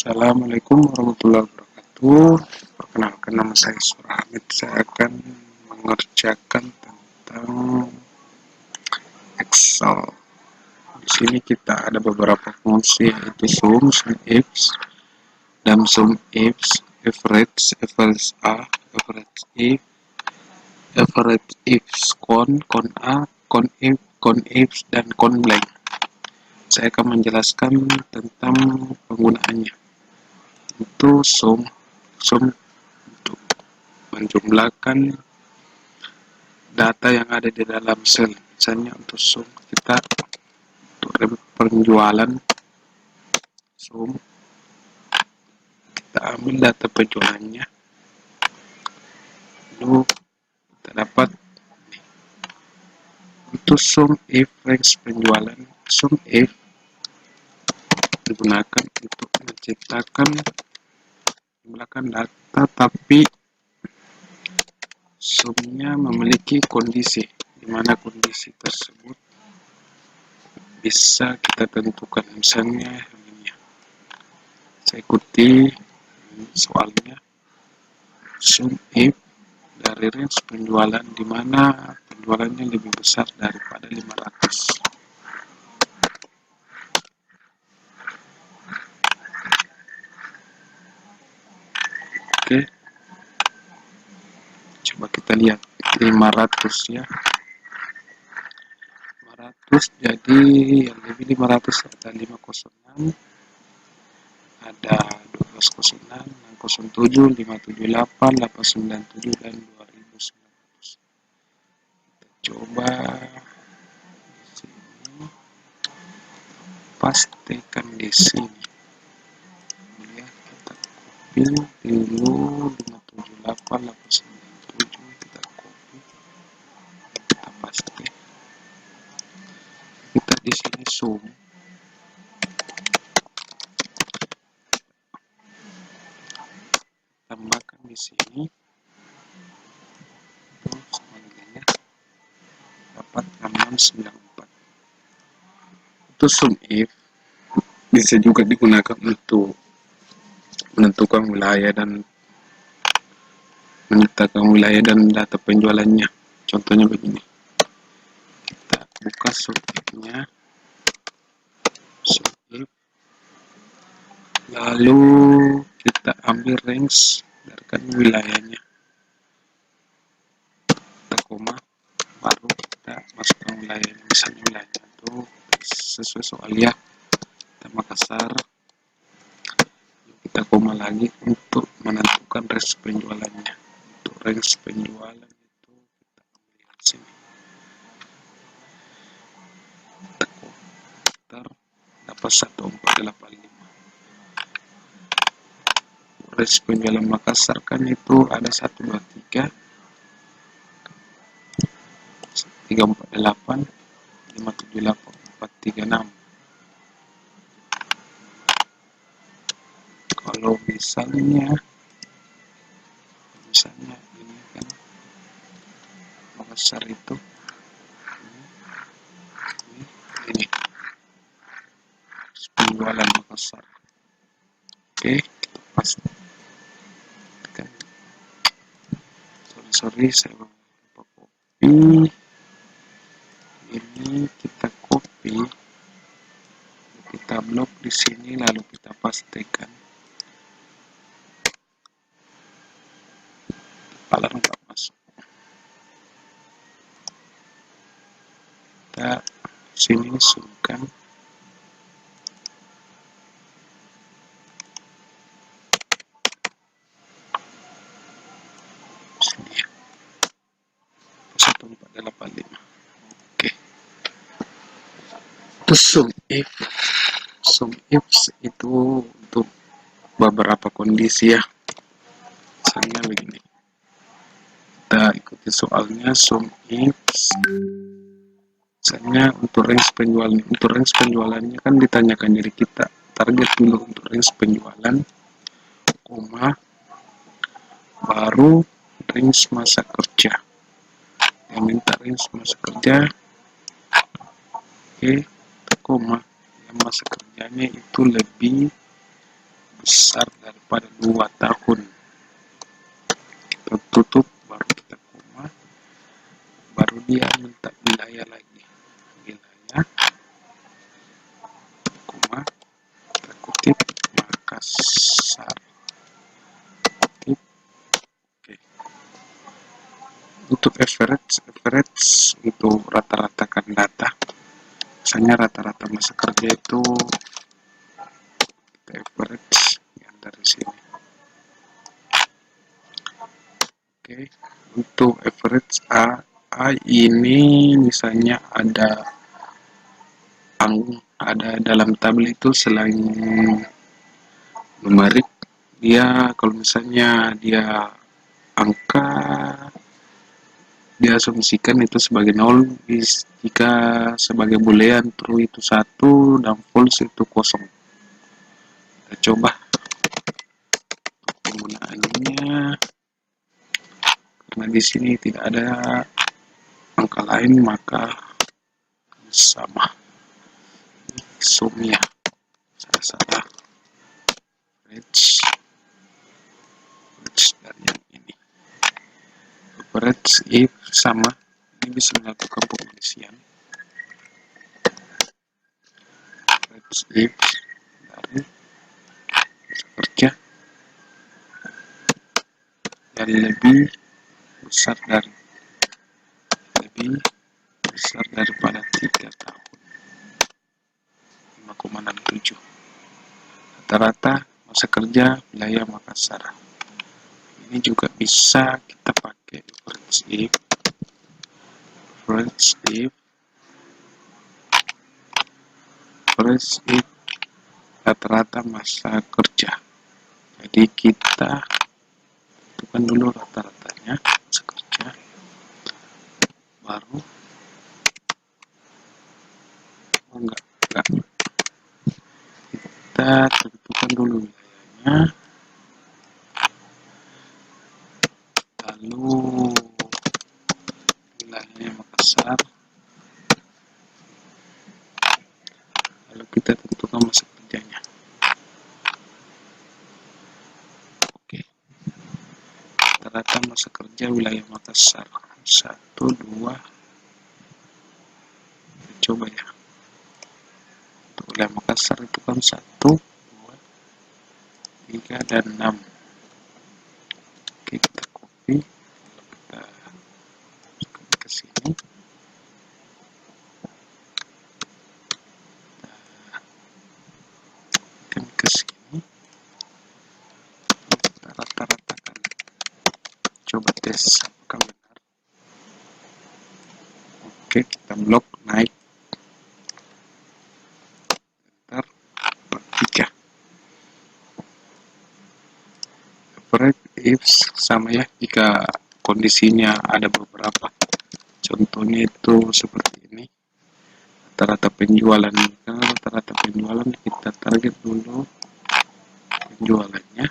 Assalamualaikum warahmatullahi wabarakatuh. Perkenalkan, nama saya Surhamid. Saya akan mengerjakan tentang Excel. Di sini kita ada beberapa fungsi, yaitu sum ifs, dan sum ifs, average, average A, average if, average ifs, con A, con ifs, dan con blank. Saya akan menjelaskan tentang penggunaannya. Itu sum untuk menjumlahkan data yang ada di dalam sel. Misalnya untuk sum kita untuk penjualan, sum kita ambil data penjualannya, lalu kita dapat untuk sum if range penjualan. Sum if digunakan untuk menciptakan jumlahkan data, tapi sumnya memiliki kondisi, di mana kondisi tersebut bisa kita tentukan. Misalnya ini, saya ikuti soalnya, sum if dari range penjualan di mana penjualannya lebih besar daripada 500. Oke, coba kita lihat 500 ya. 500, jadi yang lebih 500 ada 506, ada 1206, 607, 578, 897, dan 2900. Kita coba di sini, pastikan di sini. Ya, kita copy dulu 578, 897, kita copy, kita paste. Kita di sini sum. Tambahkan di sini, semuanya dapat 6694. Itu sum if bisa juga digunakan untuk menentukan wilayah dan data penjualannya. Contohnya begini, kita buka sum if-nya, sum if, lalu kita ambil range dari wilayahnya, kita koma, baru kita masukkan wilayahnya. Misalnya wilayahnya itu sesuai soal ya, kita Makassar, kita koma lagi untuk menentukan range penjualannya. Untuk range penjualan itu kita ambil di sini, kita komentar, dapat 1485. Range penjualan Makassar kan itu ada 123, 348, 578, 436. Kalau misalnya ini kan Makassar itu ini penjualan Makassar. Oke, kita pastikan. Sorry, saya lupa copy. Ini kita copy, kita blok di sini, lalu kita pastikan. Kepala nggak masuk. Kita sini sumkan. Sini ya. 1485. Oke. Itu sum if. Sum if itu untuk beberapa kondisi ya. Misalnya begini, kita ikuti soalnya, sum if, misalnya untuk range penjualannya kan ditanyakan dari kita, target dulu untuk range penjualan, koma, baru range masa kerja, yang minta range masa kerja, oke, koma, yang masa kerjanya itu lebih besar daripada 2 tahun. Kita tutup, baru kita koma, baru dia minta wilayah lagi. Wilayah, koma, kita kutip, Makassar. Kutip, oke. Untuk average itu rata-ratakan data. Misalnya rata-rata masa kerja itu kita average yang dari sini. Oke, untuk average A ini misalnya ada dalam tabel itu selain numerik, dia kalau misalnya dia angka diasumsikan itu sebagai 0, jika sebagai boolean true itu 1 dan false itu 0. Kita coba penggunaannya, karena di sini tidak ada angka lain maka sama. Sumnya salah average dan yang ini average if sama, ini bisa melakukan pengisian average if dari kerja yang lebih besar daripada 3 tahun, 5,67. Rata-rata masa kerja wilayah Makassar. Ini juga bisa kita pakai average if rata-rata masa kerja. Jadi kita tentukan dulu rata-ratanya masa kerja, baru enggak kita tentukan dulu wilayahnya, lalu wilayahnya Makassar, lalu kita tentukan masa kerjanya. Oke, rata-rata masa kerja wilayah Makassar 1, 2, coba ya, untuk wilayah Makassar itu kan 1, 2, 3, dan 6. Oke, kita copy, kita ke sini, ke sini, kita rata-ratakan, coba tes apakah benar. Oke, kita blok naik, enter, 3. Average if sama ya, jika kondisinya ada beberapa, contohnya itu seperti ini, rata-rata penjualan. Karena rata-rata penjualan kita target dulu penjualannya,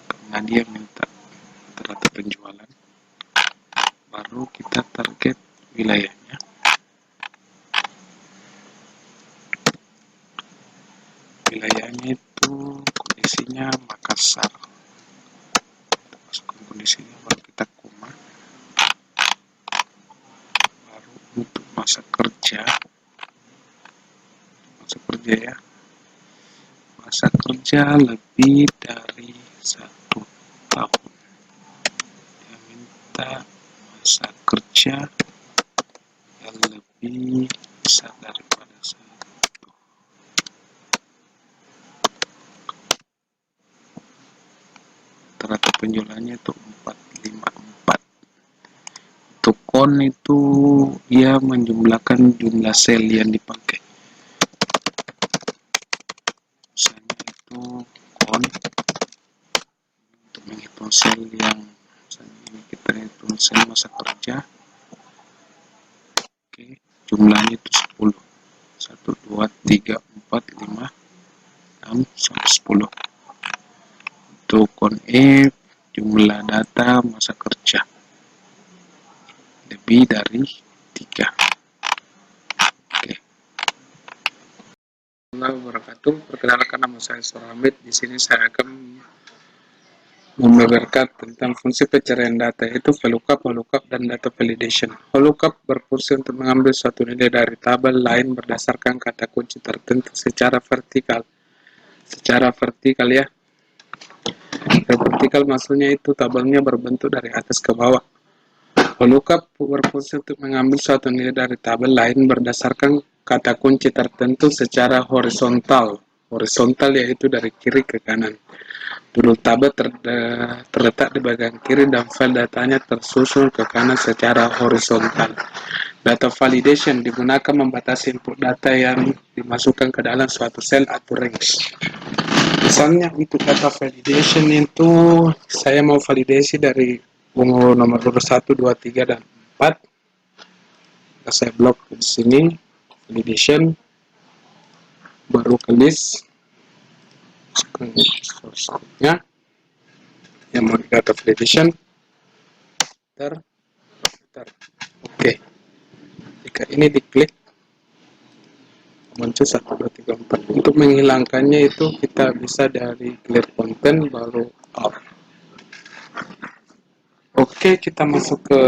karena dia minta rata-rata penjualan, baru kita target wilayahnya. Wilayahnya itu kondisinya Makassar, masukkan kondisinya, baru kita koma, baru untuk masa kerja ya, masa kerja lebih dari 1 tahun, dia minta masa kerja yang lebih besar daripada 1. Rata penjualannya itu 454. Untuk kon itu dia menjumlahkan jumlah sel yang dipakai. Misalnya itu kon untuk menghitung sel yang misalnya ini kita hitung sel masa kerja. Oke, jumlahnya itu 10. 1, 2, 3, 4, 5, 6 sampai 10. Untuk kon if jumlah data masa kerja lebih dari 3. Oke. wabarakatuh. Perkenalkan, nama saya Suramit. Di sini saya akan membeberkan tentang fungsi pencarian data, yaitu VLOOKUP, VLOOKUP, dan data validation. VLOOKUP berfungsi untuk mengambil suatu nilai dari tabel lain berdasarkan kata kunci tertentu secara vertikal. Secara vertikal ya. Vertikal maksudnya itu tabelnya berbentuk dari atas ke bawah. VLOOKUP berfungsi untuk mengambil suatu nilai dari tabel lain berdasarkan kata kunci tertentu secara horizontal. Horizontal yaitu dari kiri ke kanan. Judul tabel terletak di bagian kiri dan file datanya tersusun ke kanan secara horizontal. Data validation digunakan membatasi input data yang dimasukkan ke dalam suatu sel atau range. Misalnya untuk data validation itu saya mau validasi dari nomor 1, 2, 3, dan 4. Saya blok di sini validation, baru ke list source-nya yang mau di data validation. Oke. Jika ini diklik muncul 1, 2, 3, 4. Untuk menghilangkannya itu kita bisa dari clear content baru out. Oke, kita masuk ke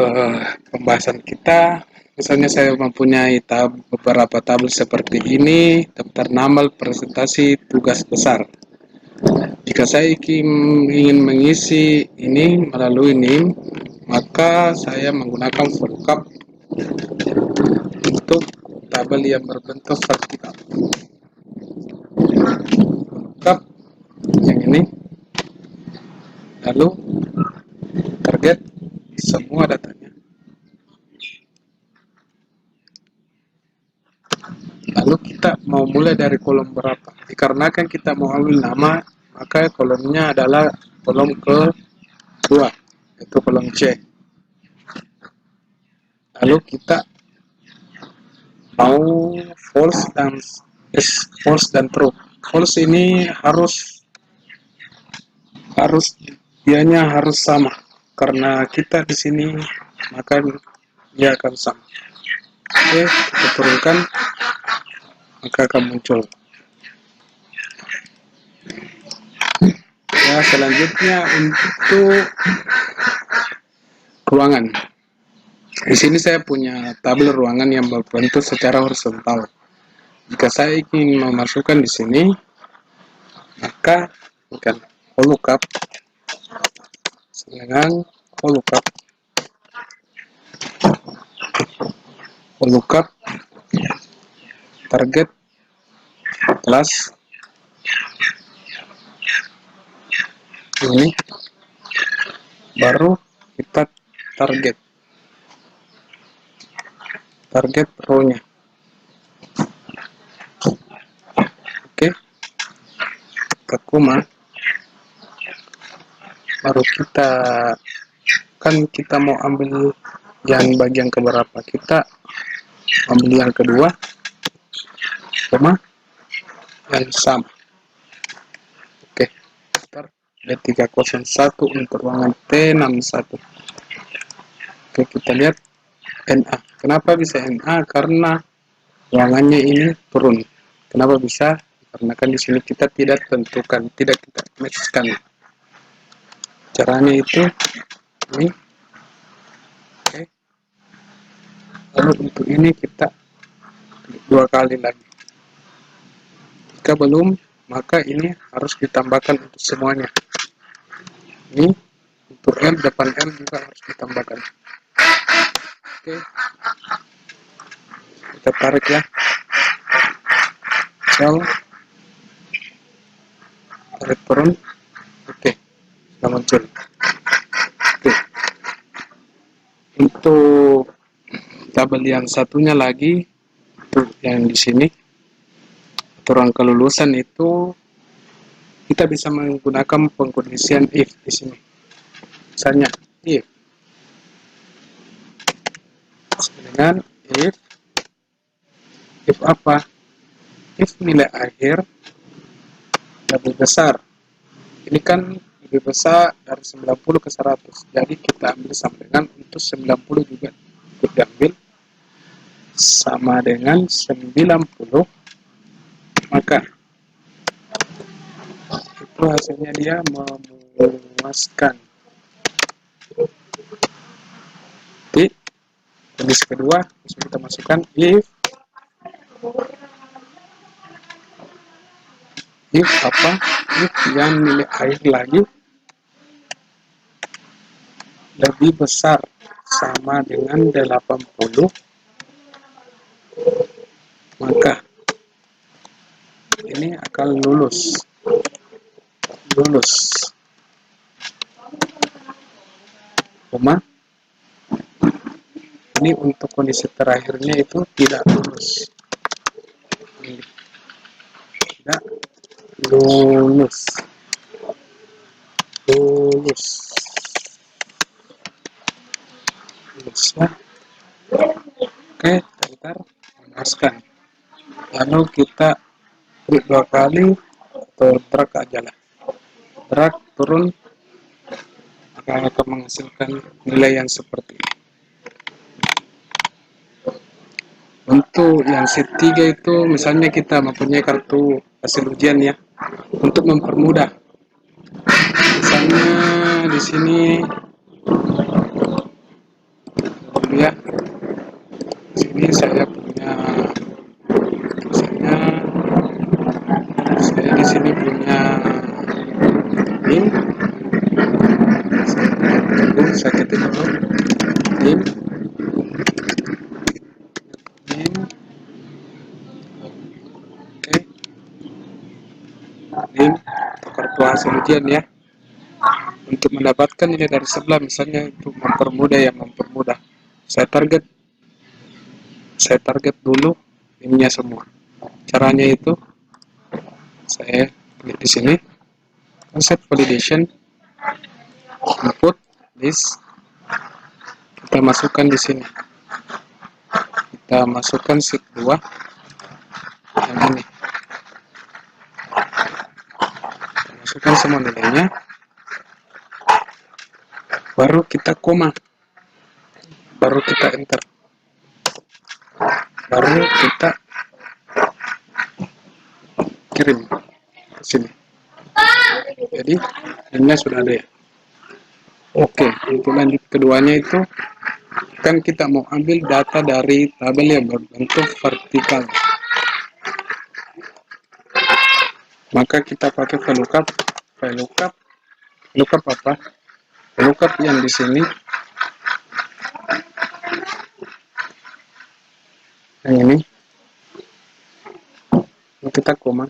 pembahasan kita. Misalnya saya mempunyai beberapa tabel seperti ini, daftar nama, presentasi, tugas besar. Jika saya ingin mengisi ini melalui NIM, maka saya menggunakan VLOOKUP untuk tabel yang berbentuk vertikal. VLOOKUP yang ini, lalu target semua datanya. Lalu kita mau mulai dari kolom berapa? Dikarenakan kita mau ambil nama, maka kolomnya adalah kolom kedua, yaitu kolom C. Lalu kita mau false dan true. False ini harus dianya harus sama, karena kita di sini maka dia akan sama. Oke, kita turunkan, maka akan muncul. Ya, selanjutnya untuk ruangan. Di sini saya punya tabel ruangan yang berbentuk secara horizontal. Jika saya ingin memasukkan di sini, maka akan VLOOKUP dengan VLOOKUP target kelas ini, baru kita target row-nya. Oke, kita koma, baru kita mau ambil yang bagian keberapa, kita ambil yang kedua, koma, yang sama. Oke, ntar D301 untuk ruangan T61. Oke, kita lihat NA. Kenapa bisa NA? Karena ruangannya ini turun. Kenapa bisa? Karena kan di sini kita tidak tentukan, tidak kita matchkan. Caranya itu ini. Oke. Lalu untuk ini kita klik 2 kali lagi. Jika belum, maka ini harus ditambahkan untuk semuanya. Ini untuk L, depan L juga harus ditambahkan. Oke. Kita tarik ya. Cell. Tarik turun. Oke. Sudah muncul. Oke. Untuk tabel yang satunya lagi, untuk yang di sini, aturan kelulusan itu kita bisa menggunakan pengkondisian if di sini. Misalnya if dengan if apa? If nilai akhir lebih besar. Ini kan lebih besar dari 90 ke 100. Jadi kita ambil sama dengan untuk 90 juga diambil sama dengan 90 maka itu hasilnya dia memuaskan. Di kondisi kedua bisa kita masukkan if apa, if yang nilai air lagi lebih besar sama dengan 80, maka ini akan lulus. Koma, ini untuk kondisi terakhirnya itu tidak lulus. Tidak lulus. Ya. Oke, ntar memuaskan. Lalu kita klik 2 kali atau drag aja lah. Drag turun akan menghasilkan nilai yang seperti ini. Untuk yang sheet 3 itu misalnya kita mempunyai kartu hasil ujian ya, untuk mempermudah. Misalnya di sini ya, di sini saya punya, misalnya saya di sini punya ini, saya ketik dulu ini, oke, ini kartu hasil ujian ya. Untuk mendapatkan nilai dari sebelah, misalnya itu mempermudah. Saya target dulu ininya semua. Caranya itu saya klik di sini, set validation, input list, kita masukkan di sini. Kita masukkan sheet 2 yang ini. Kita masukkan semua nilainya. Baru kita koma. Baru kita enter. Baru kita kirim ke sini. Jadi ini sudah ada ya. Oke, untuk lanjut keduanya itu kan kita mau ambil data dari tabel yang berbentuk vertikal. Maka kita pakai VLOOKUP. VLOOKUP apa? VLOOKUP yang di sini, yang ini, kita koma,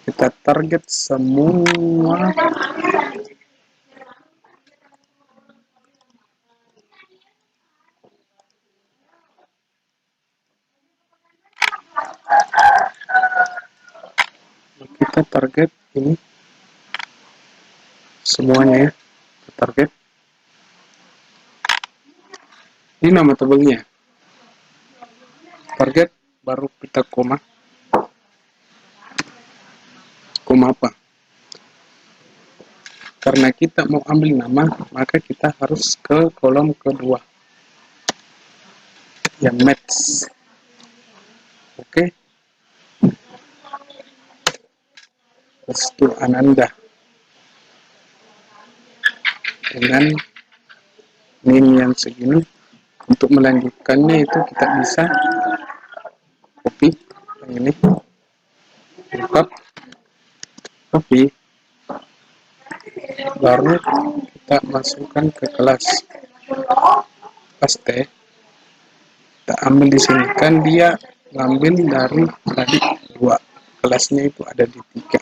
kita target semua kita target ini semuanya ya, kita target ini nama tabelnya, target, baru kita koma apa, karena kita mau ambil nama maka kita harus ke kolom kedua yang match. Oke, Restu Ananda dengan NIM yang segini. Untuk melanjutkannya itu kita bisa copy yang ini, copy, baru kita masukkan ke kelas, paste, kita ambil di sini. Kan dia ngambil dari tadi 2, kelasnya itu ada di 3.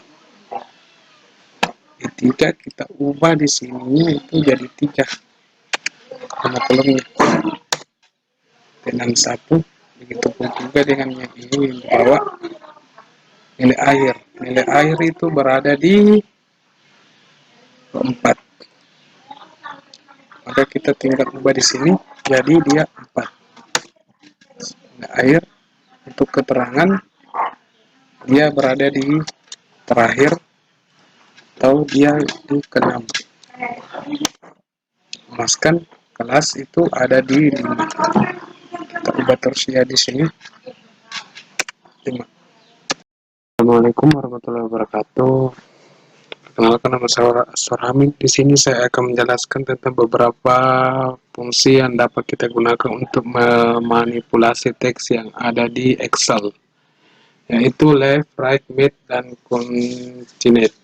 Di 3 kita ubah di sini itu jadi 3 karena kolomnya dengan 1. Begitupun juga dengan yang ini di bawah, nilai air. Nilai air itu berada di 4. Maka kita tinggal ubah di sini jadi dia 4. Nilai air untuk keterangan dia berada di terakhir atau dia di ke-6. Masukkan kelas itu ada di 5. Kita ubah terus ya di sini 5. Assalamualaikum warahmatullahi wabarakatuh. Perkenalkan, nama saya Sorhamid. Di sini saya akan menjelaskan tentang beberapa fungsi yang dapat kita gunakan untuk memanipulasi teks yang ada di Excel, yaitu left, right, mid, dan concatenate.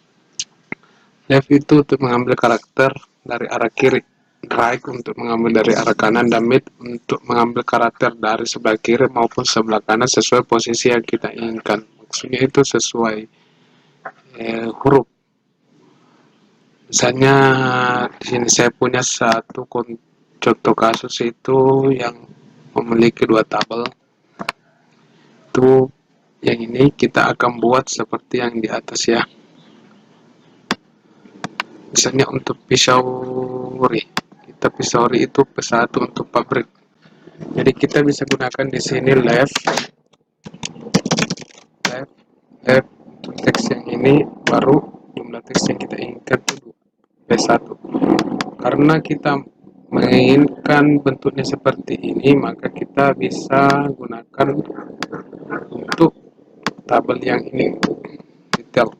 Left itu untuk mengambil karakter dari arah kiri, right untuk mengambil dari arah kanan, dan mid untuk mengambil karakter dari sebelah kiri maupun sebelah kanan sesuai posisi yang kita inginkan. Maksudnya itu sesuai huruf. Misalnya di sini saya punya satu contoh kasus itu yang memiliki dua tabel. Itu yang ini kita akan buat seperti yang di atas ya. Misalnya untuk pisau ri, kita pisau ri itu P1 untuk pabrik. Jadi kita bisa gunakan di sini left, untuk teks yang ini, baru jumlah teks yang kita inginkan itu P1. Karena kita menginginkan bentuknya seperti ini, maka kita bisa gunakan untuk tabel yang ini detail.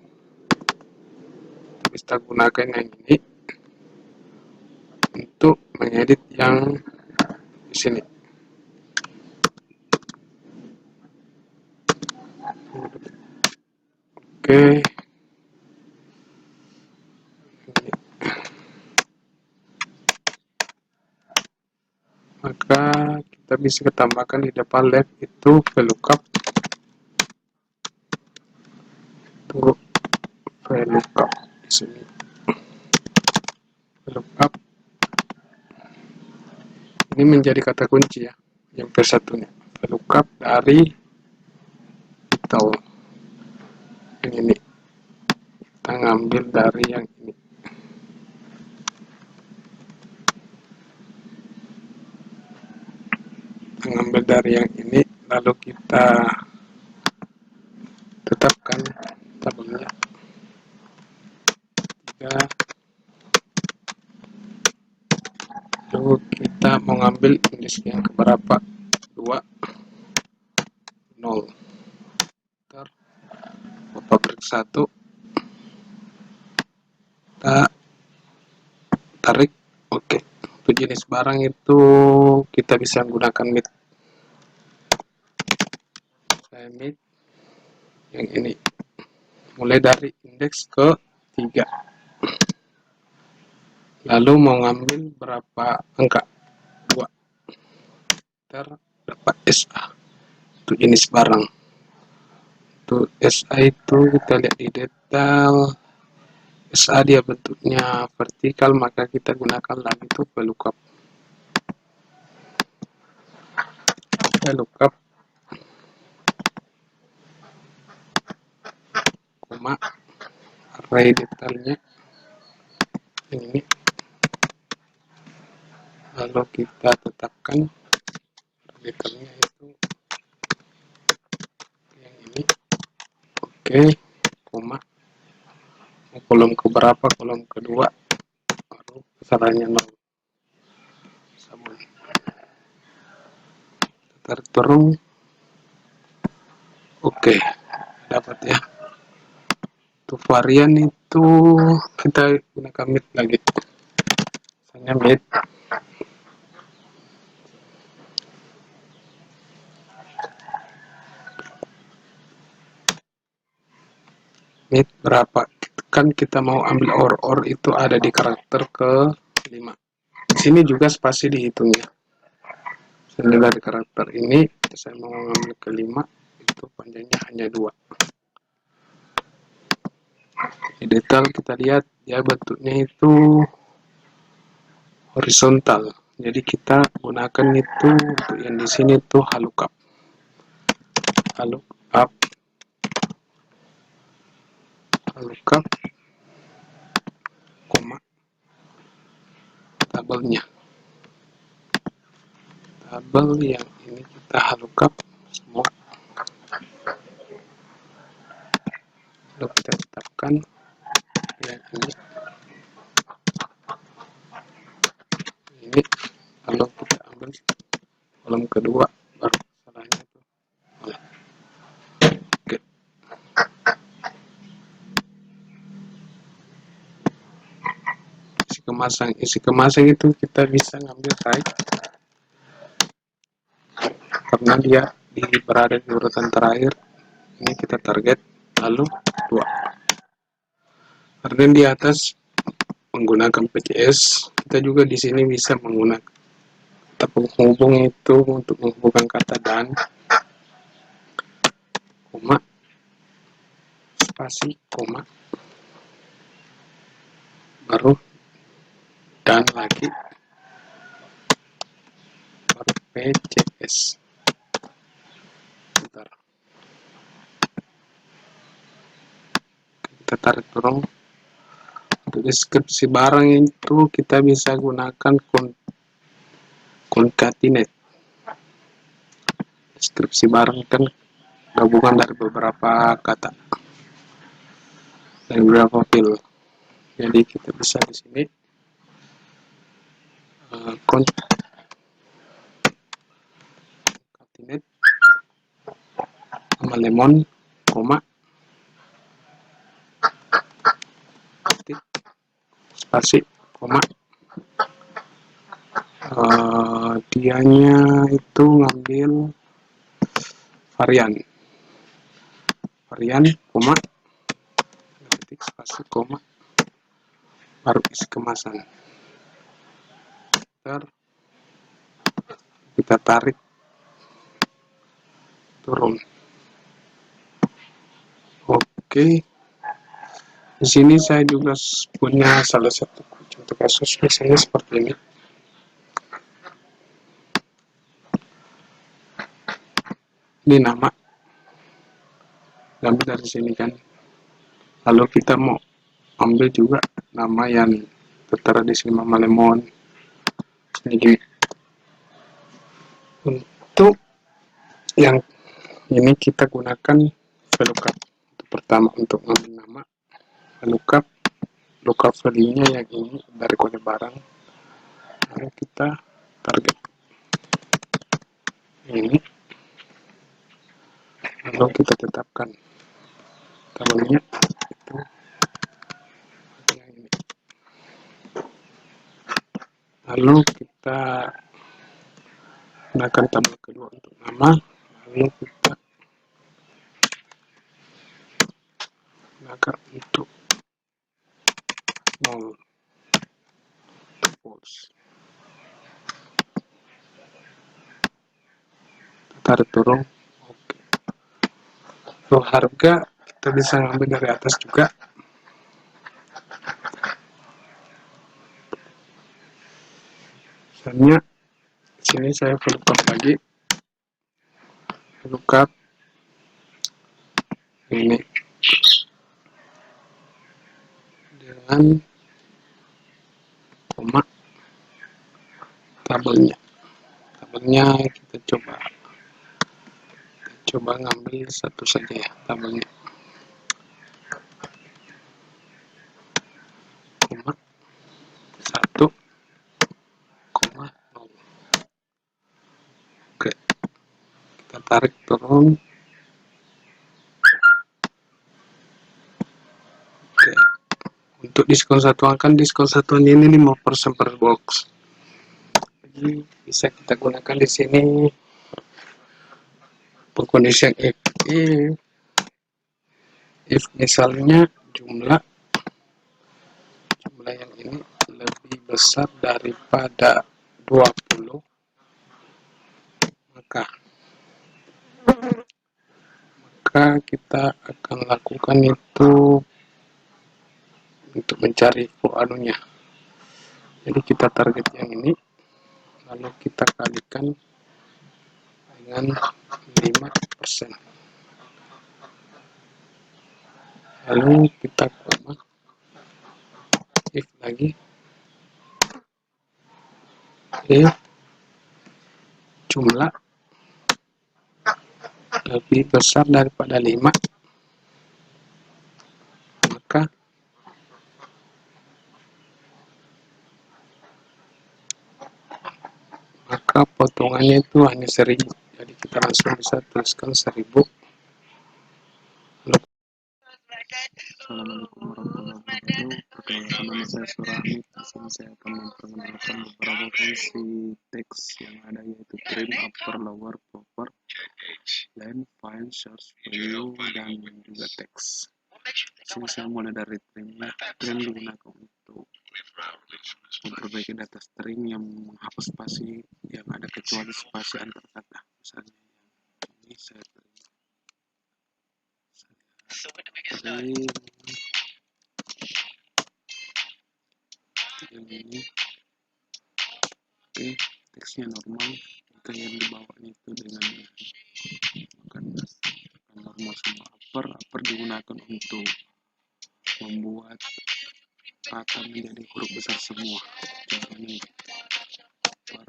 Kita gunakan yang ini untuk mengedit yang di sini. Oke. Maka kita bisa tambahkan di depan left itu VLOOKUP. Tunggu, VLOOKUP di sini. VLOOKUP ini menjadi kata kunci ya, yang P1 nya. VLOOKUP dari detail yang ini. Kita ngambil dari yang ini. Mengambil dari yang ini, lalu kita tetapkan tabelnya 3. Lalu kita mau ngambil indeks yang keberapa, 2, 0. Ntar pabrik 1, kita tarik. Oke. Untuk jenis barang itu kita bisa menggunakan mid. Mid yang ini mulai dari indeks ke 3, lalu mau ngambil berapa angka, 2. Ntar dapat SA untuk jenis barang. Untuk SA itu kita lihat di detail. SA dia bentuknya vertikal, maka kita gunakan lagi itu VLOOKUP. VLOOKUP koma array detailnya ini, lalu kita tetapkan detailnya itu yang ini. Oke, koma kolom keberapa, kolom kedua, baru besarannya 0. Sabun tarik turun. Oke, dapat ya. Untuk varian itu kita gunakan mid lagi. Misalnya mid berapa, kan kita mau ambil or itu ada di karakter ke 5. Di sini juga spasi dihitung ya. Misalnya dari karakter ini saya mau ambil ke 5, itu panjangnya hanya 2. Di detail kita lihat ya, bentuknya itu horizontal. Jadi kita gunakan itu untuk yang di sini tuh VLOOKUP. VLOOKUP koma tabelnya. Tabel yang ini kita VLOOKUP semua. Lalu kita tetapkan yang ini. Ini lalu kita ambil kolom kedua, baru salahnya itu. Oke. kemasan. Isi kemasan itu kita bisa ngambil right karena dia berada di urutan terakhir. Ini kita target, lalu 2. Kemudian di atas menggunakan PCS, kita juga di sini bisa menggunakan kata penghubung itu untuk menghubungkan kata dan, koma, spasi, koma, baru dan lagi, baru PCS. Bentar. Kita tarik dorong. Untuk deskripsi barang itu kita bisa gunakan concatenate. Deskripsi barang kan gabungan dari beberapa kata, dari beberapa file. Jadi kita bisa di sini concatenate sama lemon, koma, titik, spasi, koma. Dianya itu ngambil varian, koma, titik, spasi, koma, baru isi kemasan. Kita tarik turun. Oke. Di sini saya juga punya salah satu contoh kasus, misalnya seperti ini. Ini nama, ambil dari sini kan. Lalu kita mau ambil juga nama yang tertera di sini, Mama Lemon. Jadi untuk yang ini kita gunakan VLOOKUP. Untuk pertama untuk mengambil nama, lookup value-nya yang ini dari kode barang. Lalu kita target ini, lalu kita tetapkan tabelnya itu yang ini. Lalu kita gunakan tabel kedua untuk nama, lalu kita gunakan untuk null, false. Tarik turun. Oke. Untuk harga kita bisa ngambil dari atas juga. Misalnya sini saya lookup lagi, lookup ini dengan koma tabelnya kita coba ngambil satu saja ya tabelnya, koma 1, koma 0. Oke, kita tarik turun. Oke, untuk diskon satuan ini 5% per box. Jadi bisa kita gunakan di sini pengkondisian if misalnya jumlah yang ini lebih besar daripada 20, maka kita akan lakukan itu untuk mencari anunya. Jadi kita target yang ini, lalu kita kalikan dengan 5%, lalu kita koma, if lagi, if jumlah lebih besar daripada 5, maka potongannya itu hanya 1000. Jadi kita langsung bisa tuliskan 1000. Assalamualaikum warahmatullahi wabarakatuh. Halo, perkenalkan nama saya Surahmi. Di sini saya akan memperkenalkan beberapa fungsi teks yang ada, yaitu print, upper, lower, proper, line, find, search, value, dan juga teks. Di sini saya mulai dari printnya. Print digunakan untuk memperbaiki data string yang menghapus spasi yang ada kecuali spasi antar kata. Misalnya yang ini saya print yang ini. Oke, teksnya normal. Jika yang di bawahnya itu dengan akan normal semua. Upper digunakan untuk membuat kata menjadi huruf besar semua. Contohnya upper,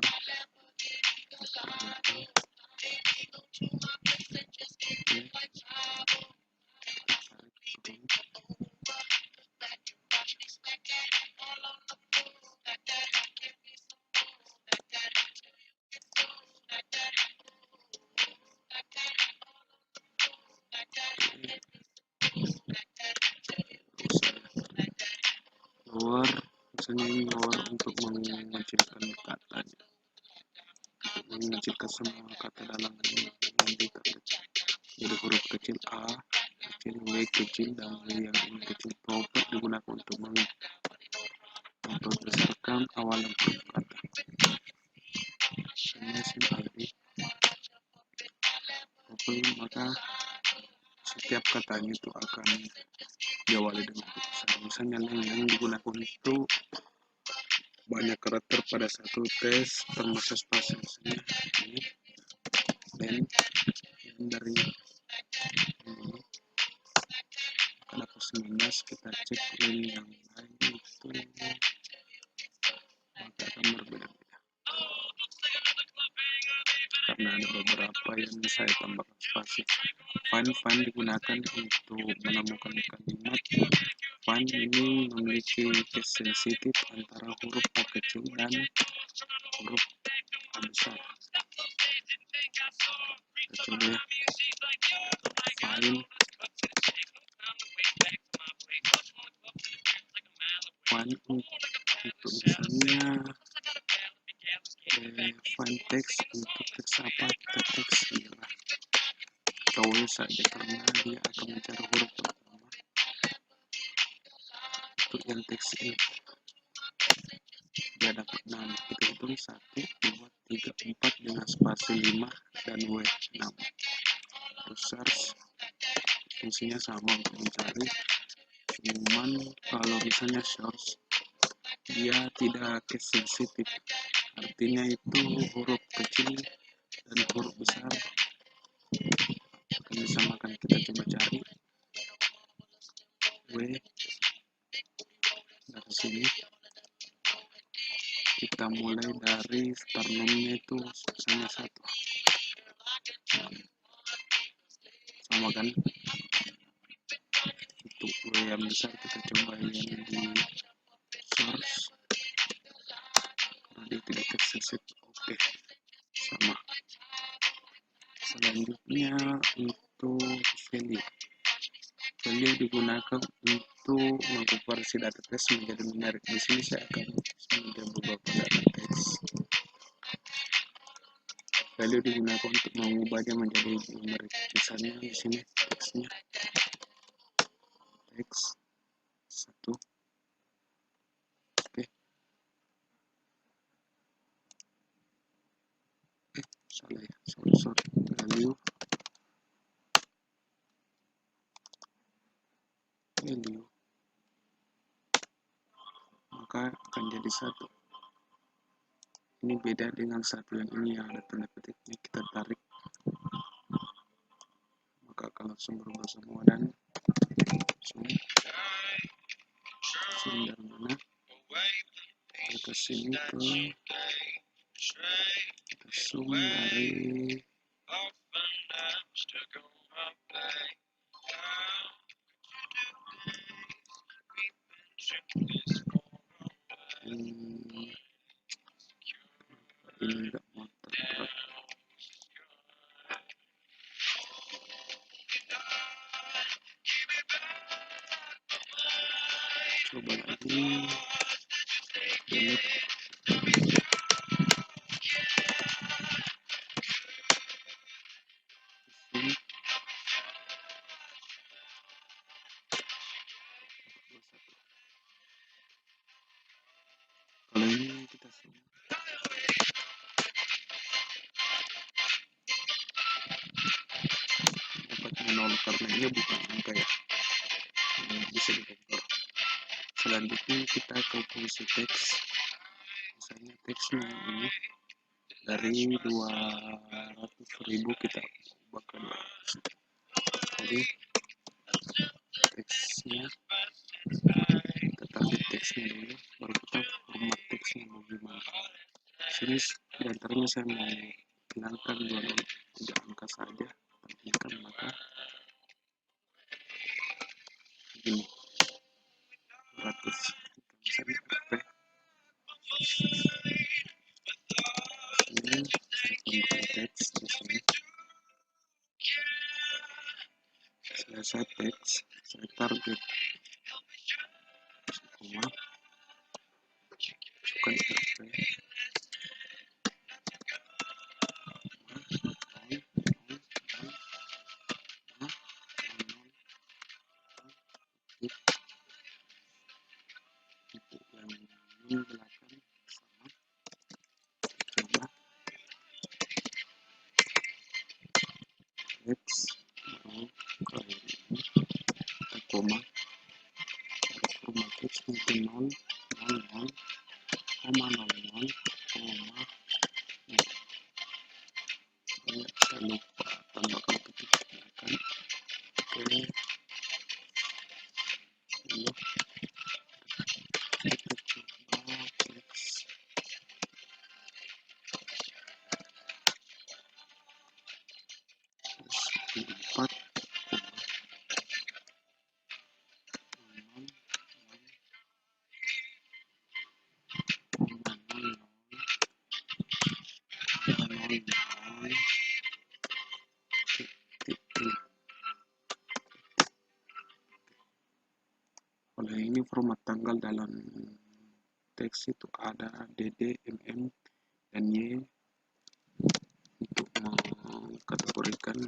ini. Oke, tarik turun. Lower, misalnya ini lower untuk mengecilkan katanya, untuk mengecilkan semua kata dalam ini nanti terlihat jadi huruf kecil A kecil, W kecil, dan W yang ini kecil. Proper digunakan untuk membesarkan awalan huruf kata. Mesin ID proper, maka setiap katanya itu akan diawali dengan huruf besar. Misalnya yang digunakan untuk banyak karakter pada satu tes termasuk spasi. Misalnya ini dan dari ini ada 19, kita cek link yang lain itu maka akan berbeda-beda karena ada beberapa yang saya tambahkan spasi. Find digunakan untuk menemukan kalimat. Find ini memiliki case sensitif antara huruf A kecil dan huruf A besar. Kita coba ya. Find untuk misalnya find text, untuk teks apa, kita teks inilah tahu saja karena dia akan mencari huruf pertama untuk yang teks ini. Dia dapat 6, kita hitung 1, 2, 3, 4 dengan spasi 5 dan W 6. Terus search fungsinya sama untuk mencari, cuman kalau misalnya search dia tidak case sensitif, artinya itu huruf kecil dan huruf besar akan disamakan. Kita coba cari W dari sini, kita mulai dari sternumnya itu misalnya 1, sama kan. Untuk W yang besar kita coba yang di source karena dia tidak terseset. Oke, sama. Selanjutnya untuk value digunakan untuk mengkonversi data teks menjadi numerik. Di sini saya akan mengambil beberapa data teks. Value digunakan untuk mengubahnya menjadi numerik. Misalnya di sini teksnya teks 1. Oke. Salah ya. Sorry. Value maka akan jadi 1. Ini beda dengan 1 yang ini yang ada tanda petiknya. Kita tarik maka akan langsung berubah semua. Dan zoom dari mana ke sini, kita zoom dari ini enggak mau terberat. coba lagi delete ini 21. Kalau ini kita semua dapatnya 0 karena ini bukan angka ya, ini bisa dibongkar. Selanjutnya kita ke fungsi teks, misalnya teksnya ini dari 200.000 kita ubah ke 200. Jadi teksnya kita target teksnya dulu, baru kita format teksnya mau gimana. Sini diantaranya saya mau hilangkan 3 angka saja, tampilkan maka ini 200. Misalnya RP ini saya tambahkan teks di sini. Selesai teks, saya target koma, masukkan RP untuk yang ini belakang sama, coba teks baru ke ini kita koma, format teks mungkin 0 0 0 koma 0 0 koma. Saya lupa tambahkan titik belakang. Oke, ini kita coba teks terus 4 Kalau ini format tanggal dalam teks itu ada DD, MM, dan Y untuk mengkategorikan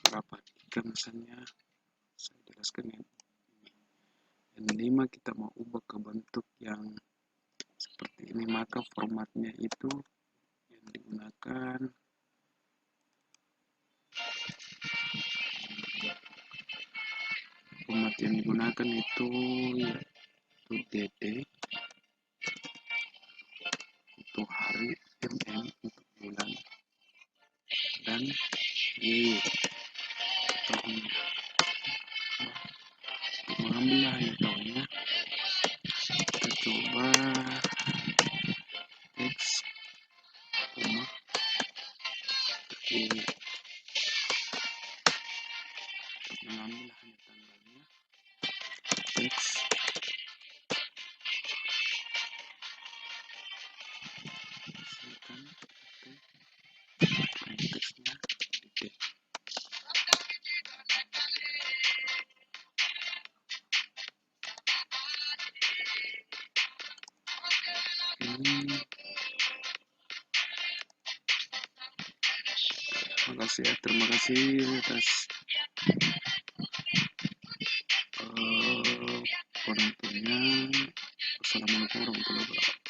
berapa. Jika misalnya saya jelaskan ini, dan 5 kita mau ubah ke bentuk yang seperti ini, maka formatnya itu yang digunakan itu yaitu DD untuk hari, MM untuk bulan, dan Y tahun. Untuk mengambil hanya tahunnya, kita coba teks koma Y, untuk mengambil hanya tanggalnya teks hasilkan teksnya DD. Terima kasih atas penontonnya. Wassalamualaikum warahmatullahi wabarakatuh.